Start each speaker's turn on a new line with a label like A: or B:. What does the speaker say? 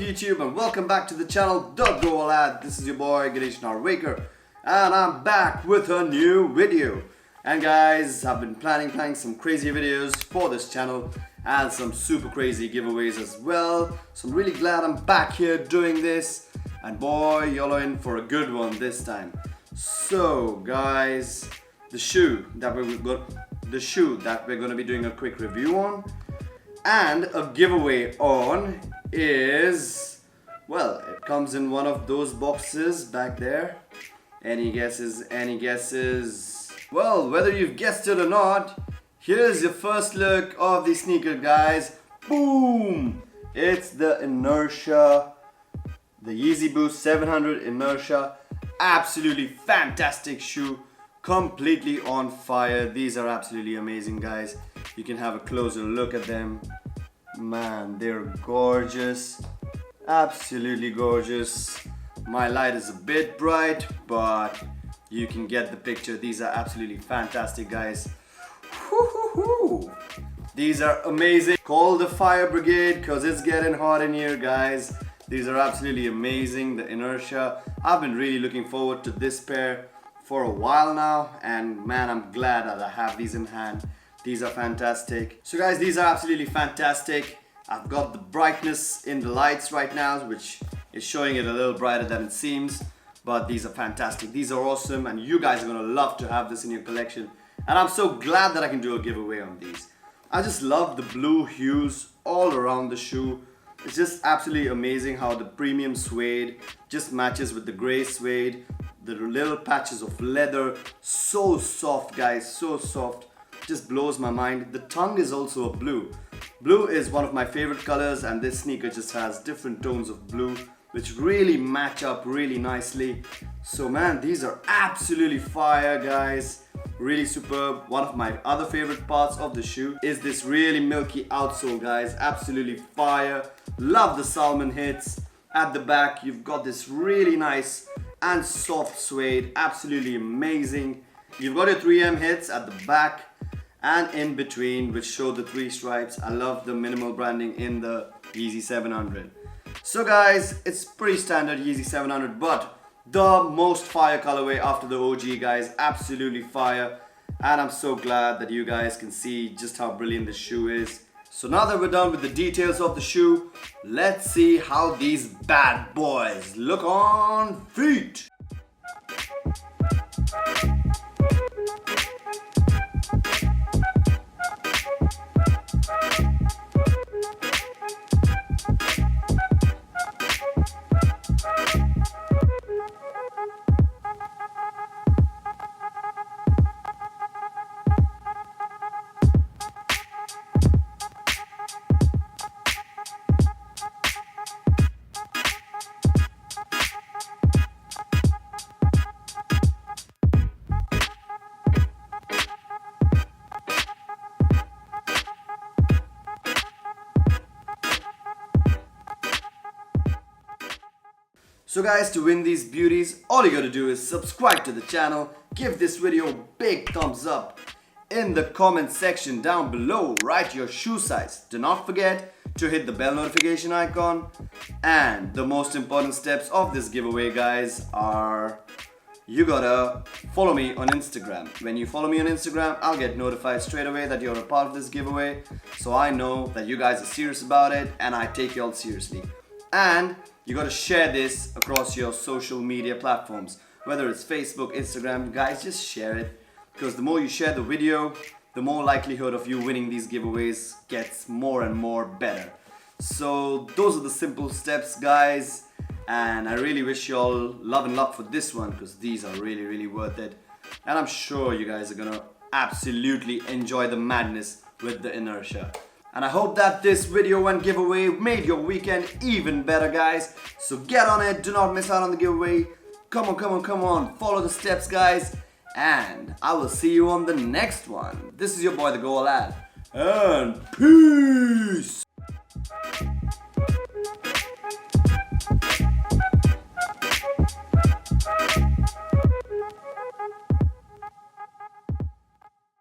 A: YouTube and welcome back to the channel The Go Lad. This is your boy Ganesh Narwaker and I'm back with a new video. And guys, I've been planning some crazy videos for this channel and some super crazy giveaways as well. So I'm really glad I'm back here doing this, and boy, y'all are in for a good one this time. So guys, the shoe that we're gonna be doing a quick review on and a giveaway on is, well, it comes in one of those boxes back there. Any guesses? Any guesses? Well, whether you've guessed it or not, here's your first look of the sneaker, guys. Boom! It's the Inertia, the Yeezy Boost 700 Inertia. Absolutely fantastic shoe, completely on fire. These are absolutely amazing, guys. You can have a closer look at them. Man, they're gorgeous, absolutely gorgeous. My light is a bit bright, but you can get the picture. These are absolutely fantastic, guys. These are amazing. Call the fire brigade because it's getting hot in here, guys. These are absolutely amazing, the Inertia. I've been really looking forward to this pair for a while now, and man, I'm glad that I have these in hand. These are fantastic. So guys, these are absolutely fantastic. I've got the brightness in the lights right now, which is showing it a little brighter than it seems, but these are fantastic. These are awesome, and you guys are gonna love to have this in your collection. And I'm so glad that I can do a giveaway on these. I just love the blue hues all around the shoe. It's just absolutely amazing how the premium suede just matches with the gray suede. The little patches of leather, so soft, guys, so soft. Just blows my mind. The tongue is also a blue. Blue is one of my favorite colors, and this sneaker just has different tones of blue which really match up really nicely. So man, these are absolutely fire, guys. Really superb. One of my other favorite parts of the shoe is this really milky outsole, guys. Absolutely fire. Love the salmon hits. At the back, you've got this really nice and soft suede. Absolutely amazing. You've got your 3M hits at the back and in between, which show the 3 stripes. I love the minimal branding in the Yeezy 700. So guys, it's pretty standard Yeezy 700, but the most fire colorway after the OG, guys. Absolutely fire. And I'm so glad that you guys can see just how brilliant this shoe is. So now that we're done with the details of the shoe, let's see how these bad boys look on feet. So guys, to win these beauties, all you gotta do is subscribe to the channel, give this video a big thumbs up. In the comment section down below, write your shoe size. Do not forget to hit the bell notification icon. And the most important steps of this giveaway, guys, are you gotta follow me on Instagram. When you follow me on Instagram, I'll get notified straight away that you're a part of this giveaway. So I know that you guys are serious about it and I take y'all seriously. And you gotta share this across your social media platforms, whether it's Facebook, Instagram. Guys, just share it, because the more you share the video, the more likelihood of you winning these giveaways gets more and more better. So those are the simple steps, guys, and I really wish you all love and luck for this one, because these are really worth it, and I'm sure you guys are gonna absolutely enjoy the madness with the Inertia. And I hope that this video and giveaway made your weekend even better, guys. So get on it, do not miss out on the giveaway. Come on, follow the steps, guys. And I will see you on the next one. This is your boy, the Go Lad. And peace!